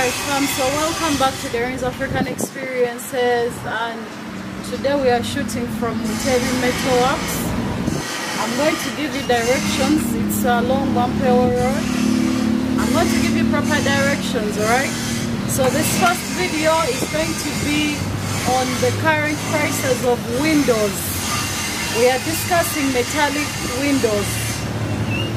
So welcome back to DOREEN'S African Experiences, and today we are shooting from Mutebi Metal Works. I'm going to give you directions. It's along Wampewa Road. I'm going to give you proper directions, alright? So this first video is going to be on the current prices of windows. We are discussing metallic windows.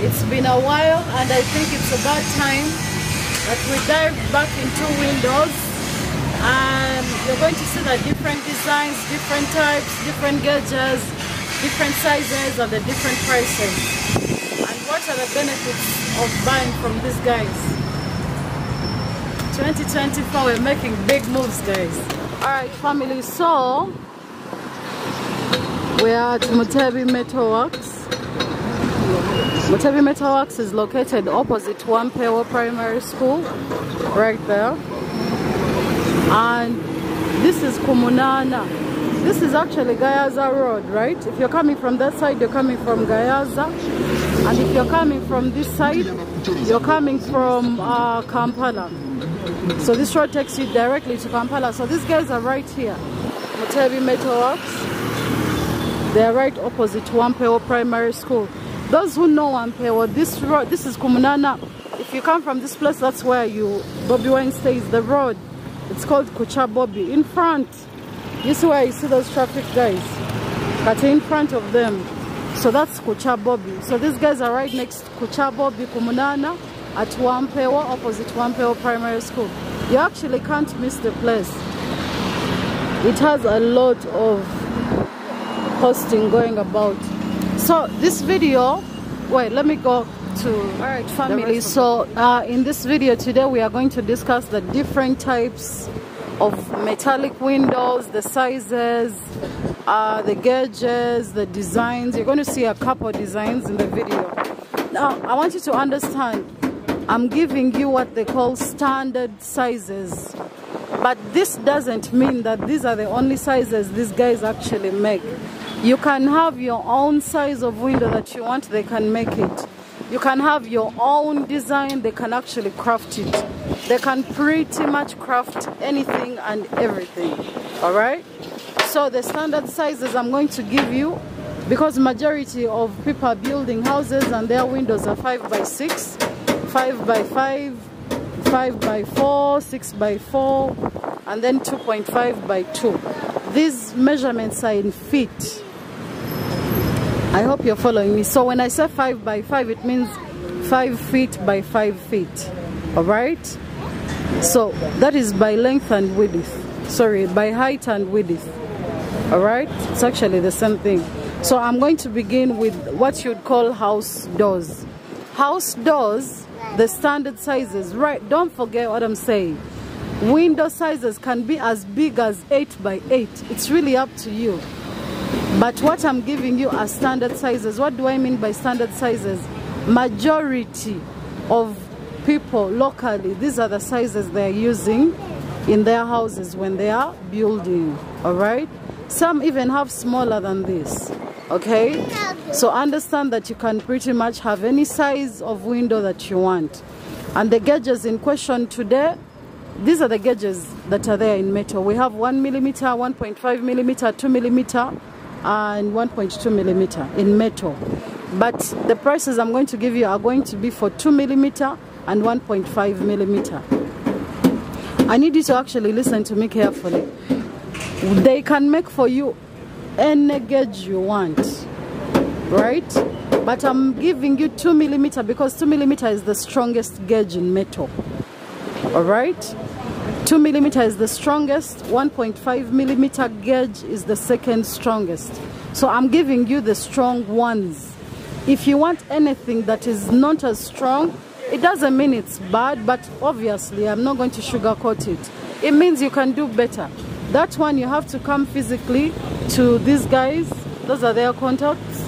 It's been a while and I think it's about time that we dive back into windows, and you're going to see the different designs, different types, different gauges, different sizes, and the different prices, and what are the benefits of buying from these guys. 2024, we're making big moves, guys. Alright family, so we are at Mutebi Metal Works. Mutebi Metal Works is located opposite Wampewa Primary School, right there. And this is Kumunana. This is actually Gayaza Road, right? If you're coming from that side, you're coming from Gayaza. And if you're coming from this side, you're coming from Kampala. So this road takes you directly to Kampala. So these guys are right here, Mutebi Metal Works. They are right opposite Wampewa Primary School. Those who know Wampewa, this road, this is Kumunana. If you come from this place, that's where Bobby Wine stays. The road, it's called Kucha Bobby. In front, you see where you see those traffic guys, but in front of them, so that's Kucha Bobby. So these guys are right next to Kucha Bobby, Kumunana, at Wampewa, opposite Wampewa Primary School. You actually can't miss the place. It has a lot of posting going about. So this video, wait, let me go to alright family. So in this video today we are going to discuss the different types of metallic windows, the sizes, the gauges, the designs. You're going to see a couple designs in the video. Now I want you to understand, I'm giving you what they call standard sizes, but this doesn't mean that these are the only sizes these guys actually make. You can have your own size of window that you want, they can make it. You can have your own design, they can actually craft it. They can pretty much craft anything and everything. Alright? So the standard sizes I'm going to give you, because majority of people are building houses and their windows are 5x6, 5x5, 5x4, 6x4, and then 2.5x2. These measurements are in feet. I hope you're following me. So when I say 5x5, it means 5 feet by 5 feet. Alright? So that is by length and width. Sorry, by height and width. Alright? It's actually the same thing. So I'm going to begin with what you'd call house doors. House doors, the standard sizes, right? Don't forget what I'm saying. Window sizes can be as big as 8x8. It's really up to you. But what I'm giving you are standard sizes. What do I mean by standard sizes? Majority of people locally, these are the sizes they're using in their houses when they are building. Alright? Some even have smaller than this. Okay? So understand that you can pretty much have any size of window that you want. And the gauges in question today, these are the gauges that are there in metal. We have 1mm, 1.5mm, 2mm, and 1.2mm in metal. But the prices I'm going to give you are going to be for 2mm and 1.5mm. I need you to actually listen to me carefully. They can make for you any gauge you want, right? But I'm giving you 2mm because 2mm is the strongest gauge in metal. Alright? 2mm is the strongest, 1.5mm gauge is the second strongest. So I'm giving you the strong ones. If you want anything that is not as strong, it doesn't mean it's bad, but obviously I'm not going to sugarcoat it. It means you can do better. That one you have to come physically to these guys. Those are their contacts.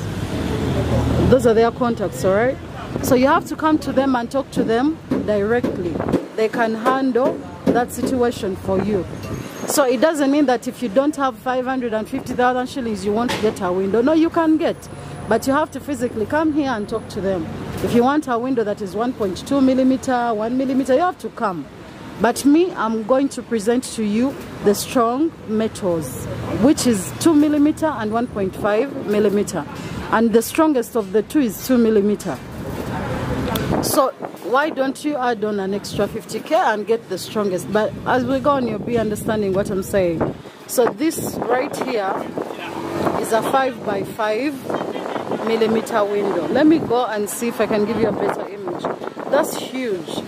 Those are their contacts, alright? So you have to come to them and talk to them directly. They can handle that situation for you. So it doesn't mean that if you don't have 550,000 shillings you won't get a window. No, you can get, but you have to physically come here and talk to them. If you want a window that is 1.2mm, 1mm, you have to come. But me, I'm going to present to you the strong metals, which is 2mm and 1.5mm. And the strongest of the two is 2mm. So why don't you add on an extra 50k and get the strongest? But as we go on, you'll be understanding what I'm saying. So this right here is a 5x5mm window. Let me go and see if I can give you a better image. That's huge,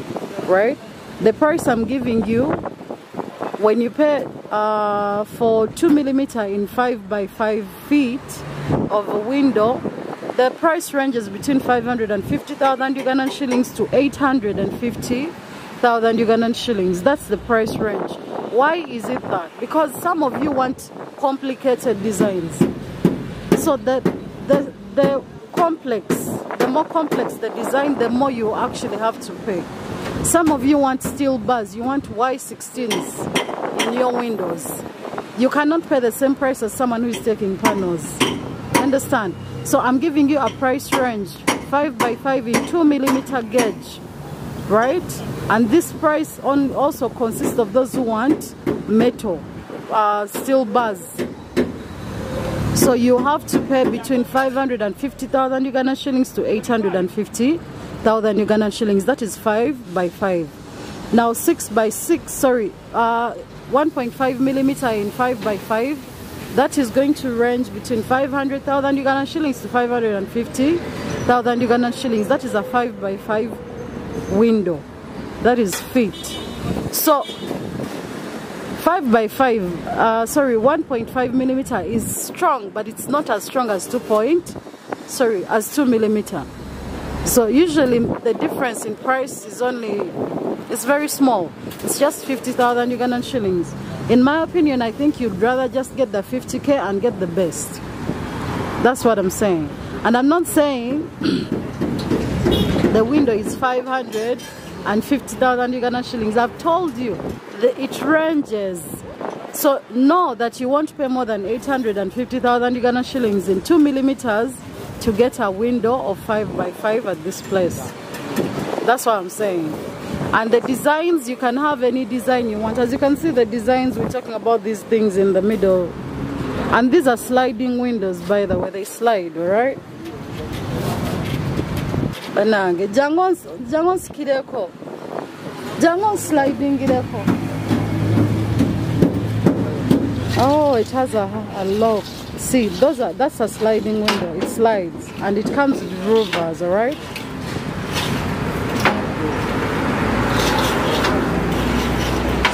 right? The price I'm giving you, when you pay for 2mm in 5x5 feet of a window, the price ranges between 550,000 Ugandan shillings to 850,000 Ugandan shillings. That's the price range. Why is it that? Because some of you want complicated designs. So the more complex the design, the more you actually have to pay. Some of you want steel bars, you want Y16s in your windows. You cannot pay the same price as someone who is taking panels. Understand? So I'm giving you a price range, 5x5 in 2mm gauge, right? And this price also consists of those who want metal, steel bars. So you have to pay between 550,000 Ugandan shillings to 850,000 Ugandan shillings. That is 5x5. Now 1.5mm in 5x5. That is going to range between 500,000 Ugandan shillings to 550,000 Ugandan shillings. That is a 5x5 window. That is feet. So 1.5mm is strong, but it's not as strong as 2mm. So usually the difference in price is it's very small. It's just 50,000 Ugandan shillings. In my opinion, I think you'd rather just get the 50k and get the best. That's what I'm saying. And I'm not saying the window is 550,000 Ugandan shillings. I've told you that it ranges. So know that you won't pay more than 850,000 Ugandan shillings in 2mm to get a window of 5x5 at this place. That's what I'm saying. And the designs, you can have any design you want. As you can see, the designs, we're talking about these things in the middle. And these are sliding windows, by the way. They slide, alright? Banange. Jangon's kireko. Jangon's sliding kireko. Oh, it has a lock. See, that's a sliding window. It slides. And it comes with rovers, alright?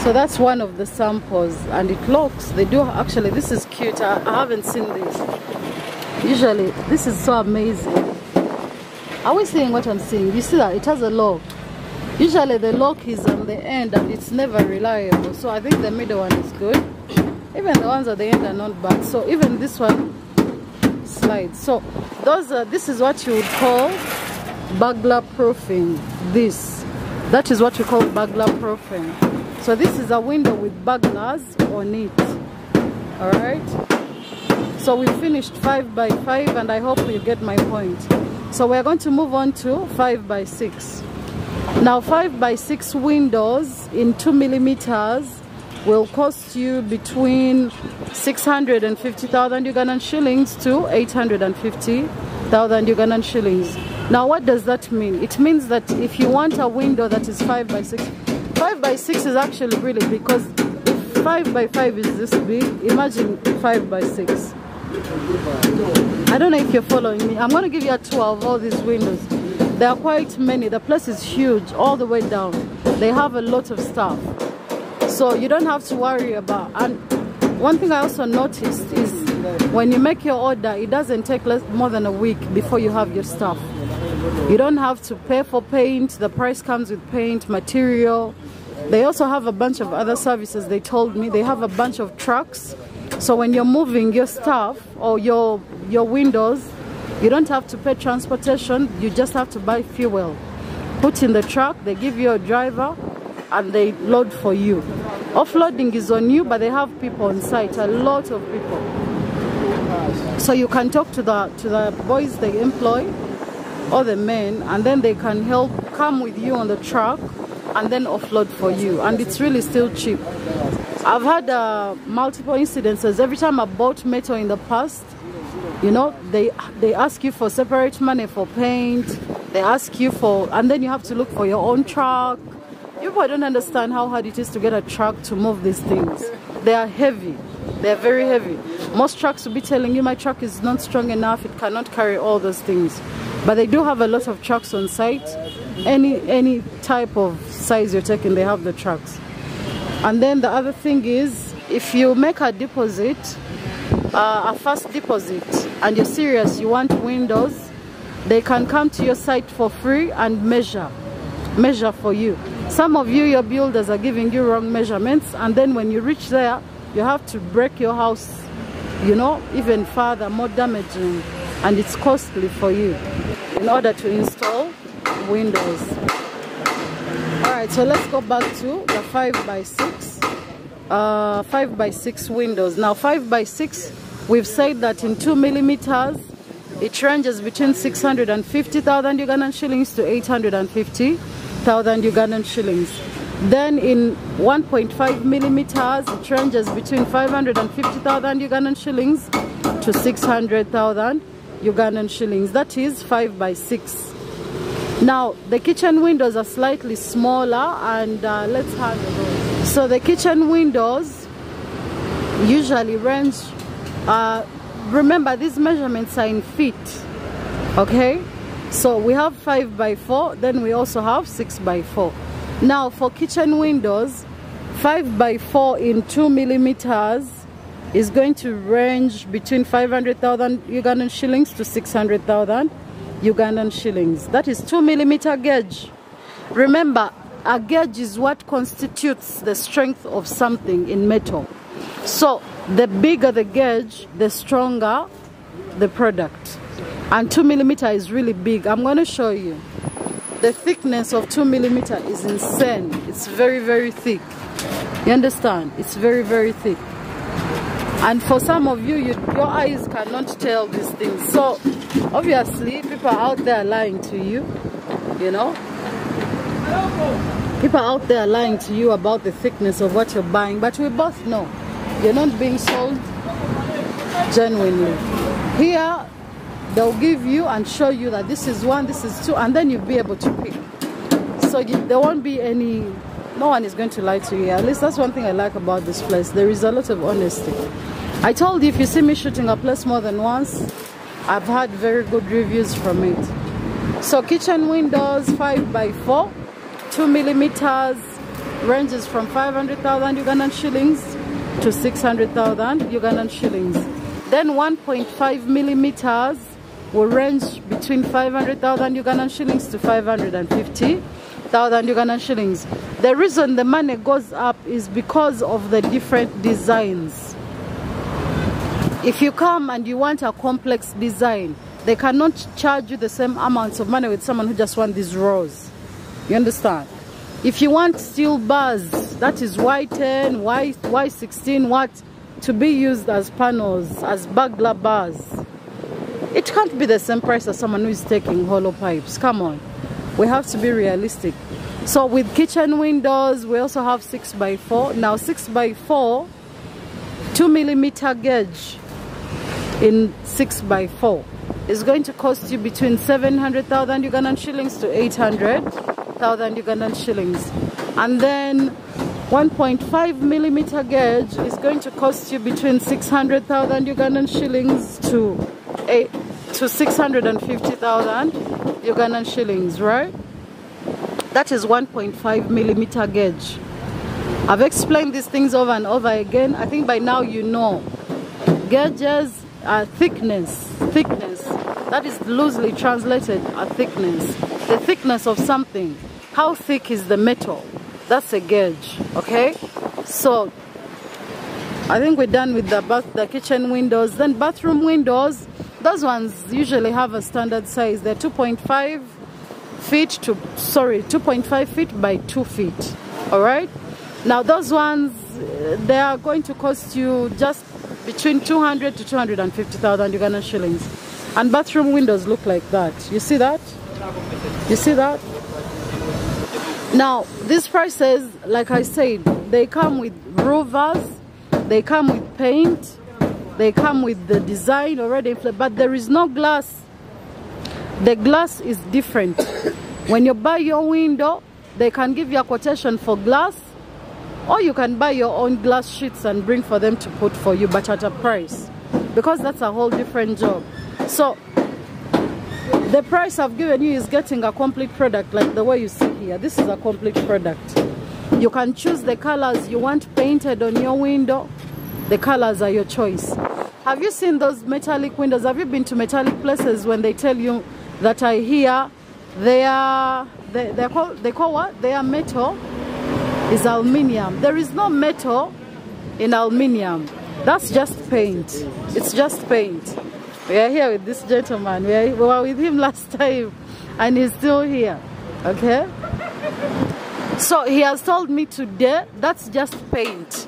So that's one of the samples, and it locks. They do actually. This is cute. I haven't seen this. Usually, this is so amazing. Are we seeing what I'm seeing? You see that it has a lock. Usually, the lock is on the end, and it's never reliable. So I think the middle one is good. Even the ones at the end are not bad. So even this one slides. So this is what you would call burglar proofing. That is what you call burglar proofing. So this is a window with burglars on it. Alright? So we finished 5x5, and I hope you get my point. So we're going to move on to 5x6. Now 5x6 windows in 2mm will cost you between 650,000 Ugandan shillings to 850,000 Ugandan shillings. Now what does that mean? It means that if you want a window that is 5x6, 5x6 is actually really big, because if 5x5 is this big, imagine 5x6. I don't know if you're following me. I'm going to give you a tour of all these windows. There are quite many. The place is huge all the way down. They have a lot of stuff. So you don't have to worry about. And one thing I also noticed is when you make your order, it doesn't take more than a week before you have your stuff. You don't have to pay for paint. The price comes with paint, material. They also have a bunch of other services. They told me they have a bunch of trucks. So when you're moving your stuff or your windows, you don't have to pay transportation. You just have to buy fuel. Put in the truck, they give you a driver, and they load for you. Offloading is on you, but they have people on site, a lot of people. So you can talk to the boys they employ, or the men, and then they can come with you on the truck and then offload for you, and it's really still cheap. I've had multiple incidences. Every time I bought metal in the past, you know, they ask you for separate money for paint, they ask you for, and then you have to look for your own truck. People don't understand how hard it is to get a truck to move these things. They are heavy. They are very heavy. Most trucks will be telling you, my truck is not strong enough, it cannot carry all those things. But they do have a lot of trucks on site. Any type of size you're taking, they have the trucks. And then the other thing is, if you make a deposit, a first deposit, and you're serious, you want windows, they can come to your site for free and measure for you. Some of you, your builders are giving you wrong measurements, and then when you reach there, you have to break your house, you know, even further, more damaging, and it's costly for you in order to install windows. Alright, so let's go back to the 5x6 5x6 windows. Now 5x6, we've said that in 2 millimeters it ranges between 650,000 Ugandan shillings to 850,000 Ugandan shillings. Then in 1.5 millimeters it ranges between 550,000 Ugandan shillings to 600,000 Ugandan shillings. That is 5x6. Now the kitchen windows are slightly smaller, and let's have a look. So the kitchen windows usually range, remember these measurements are in feet, okay? So we have 5x4, then we also have 6x4. Now for kitchen windows, 5x4 in 2 millimeters is going to range between 500,000 Ugandan shillings to 600,000 Ugandan shillings. That is 2 millimeter gauge. Remember, a gauge is what constitutes the strength of something in metal. So the bigger the gauge, the stronger the product. And 2 millimeter is really big. I'm going to show you. The thickness of 2 millimeter is insane. It's very, very thick. You understand? It's very, very thick. And for some of you, your eyes cannot tell these things. So obviously people are out there lying to you, you know. People are out there lying to you about the thickness of what you're buying, but we both know you're not being sold genuinely. Here they'll give you and show you that this is 1, this is 2, and then you'll be able to pick. So there won't be any, no one is going to lie to you. At least that's one thing I like about this place. There is a lot of honesty. I told you, if you see me shooting a place more than once, I've had very good reviews from it. So kitchen windows, 5x4, 2 millimeters, ranges from 500,000 Ugandan shillings to 600,000 Ugandan shillings. Then 1.5 millimeters will range between 500,000 Ugandan shillings to 550,000 Ugandan shillings. The reason the money goes up is because of the different designs. If you come and you want a complex design, they cannot charge you the same amounts of money with someone who just wants these rows. You understand? If you want steel bars, that is Y10, Y16, what to be used as panels, as burglar bars, it can't be the same price as someone who is taking hollow pipes. Come on, we have to be realistic. So with kitchen windows, we also have 6x4. Now 6x4, 2 millimeter gauge in 6x4 is going to cost you between 700,000 Ugandan shillings to 800,000 Ugandan shillings. And then 1.5 millimeter gauge is going to cost you between 600,000 Ugandan shillings to 650,000 Ugandan shillings, right? That is 1.5 millimeter gauge. I've explained these things over and over again. I think by now you know. Gauges are thickness. That is loosely translated a thickness. The thickness of something. How thick is the metal? That's a gauge, okay? So I think we're done with the kitchen windows. Then bathroom windows, those ones usually have a standard size. They're 2.5 feet by 2 feet. All right, now those ones, they are going to cost you just between 200 to 250,000 Ugandan shillings. And bathroom windows look like that. You see that? You see that? Now these prices, like I said, they come with roofers, they come with paint, they come with the design already, but there is no glass. The glass is different. When you buy your window, they can give you a quotation for glass, or you can buy your own glass sheets and bring for them to put for you, but at a price, because that's a whole different job. So the price I've given you is getting a complete product, like the way you see here. This is a complete product. You can choose the colors you want painted on your window. The colors are your choice. Have you seen those metallic windows? Have you been to metallic places when they tell you that I hear they call what? They are metal is aluminium. There is no metal in aluminium. That's just paint. It's just paint. We are here with this gentleman. We were with him last time and he's still here. Okay? So he has told me today that's just paint.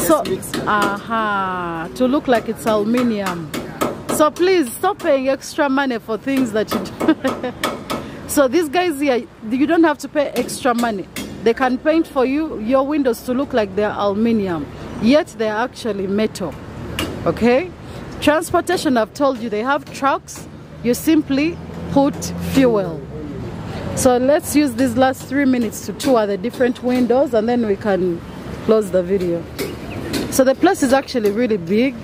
So, to look like it's aluminium. So please stop paying extra money for things that you do. So these guys here, you don't have to pay extra money. They can paint for you your windows to look like they're aluminium, yet they're actually metal. Okay? Transportation, I've told you, they have trucks. You simply put fuel. So let's use these last 3 minutes to tour the different windows, and then we can close the video. So the place is actually really big,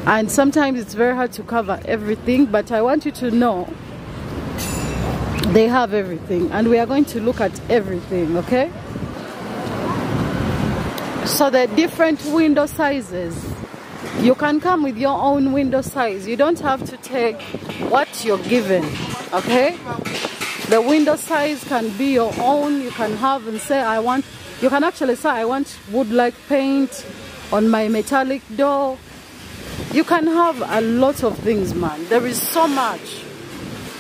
and sometimes it's very hard to cover everything, but I want you to know they have everything, and we are going to look at everything. Okay? So the different window sizes, you can come with your own window size. You don't have to take what you're given. Okay? The window size can be your own. You can have and say, you can actually say, I want wood-like paint on my metallic door. You can have a lot of things, man. There is so much.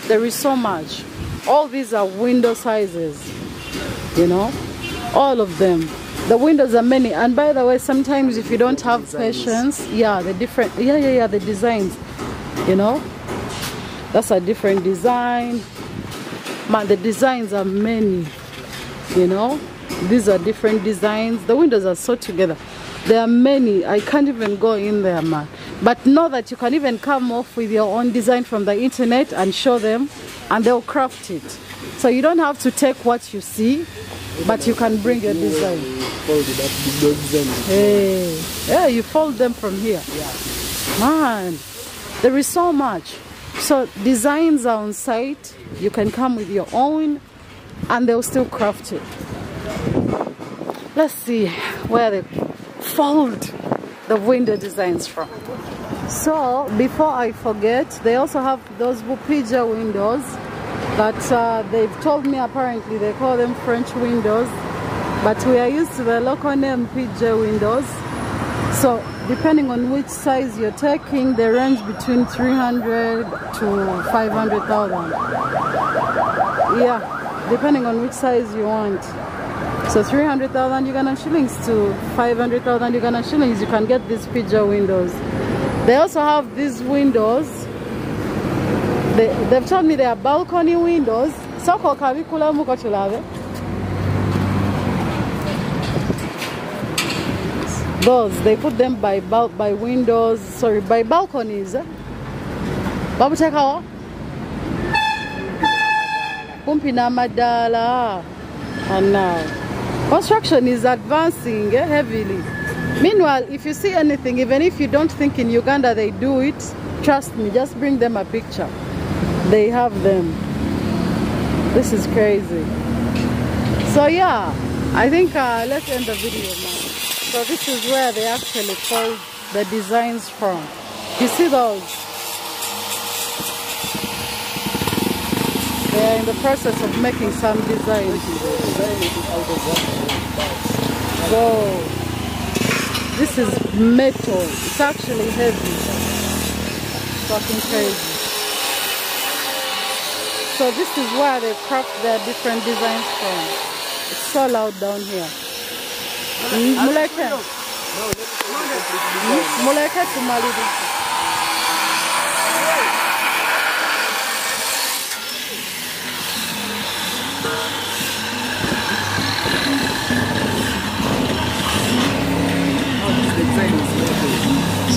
There is so much. All these are window sizes, you know, all of them. The windows are many, and by the way, sometimes if you don't have patience, the different, the designs, you know, that's a different design. Man, the designs are many, you know. These are different designs. The windows are so together. There are many. I can't even go in there, man. But know that you can even come off with your own design from the internet and show them, and they'll craft it. So you don't have to take what you see, but you can bring your design. Hey, yeah, you fold them from here. Man, there is so much. So designs are on site. You can come with your own, and they'll still craft it. Let's see where they fold the window designs from. So before I forget, they also have those Bupija windows that they've told me apparently they call them French windows, but we are used to the local name PJ windows. So depending on which size you're taking, they range between 300 to 500,000. Yeah, depending on which size you want. So 300,000 Uganda shillings to 500,000 Uganda shillings, you can get these PJ windows. They also have these windows. They've told me they are balcony windows. Those, they put them by windows, sorry, by balconies. Babu chakawa? Kumpina madala. And now, construction is advancing heavily. Meanwhile, if you see anything, even if you don't think in Uganda they do it, trust me, just bring them a picture. They have them. This is crazy. So yeah, I think let's end the video now. So this is where they actually pull the designs from. You see those? They are in the process of making some designs. So this is metal. It's actually heavy. Fucking crazy. So this is where they craft their different designs from. It's so loud down here. Muleke. Muleke to Malidi.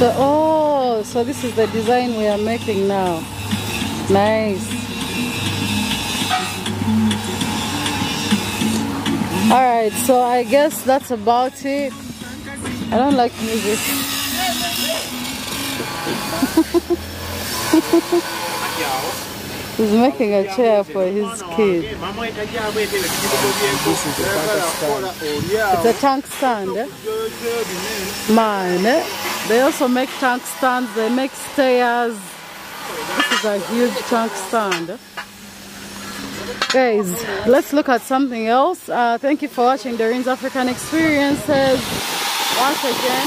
So, oh, so this is the design we are making now. Nice. Alright, so I guess that's about it. I don't like music. He's making a chair for his kid. It's a tank stand. Man, they also make tank stands, they make stairs. This is a huge tank stand. Guys, let's look at something else. Thank you for watching DOREEN'S African Experiences. Once again,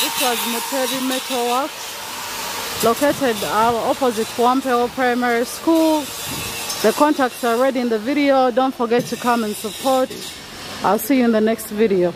this was Mutebi Metalworks, located opposite Wampeo Primary School. The contacts are already in the video. Don't forget to come and support. I'll see you in the next video.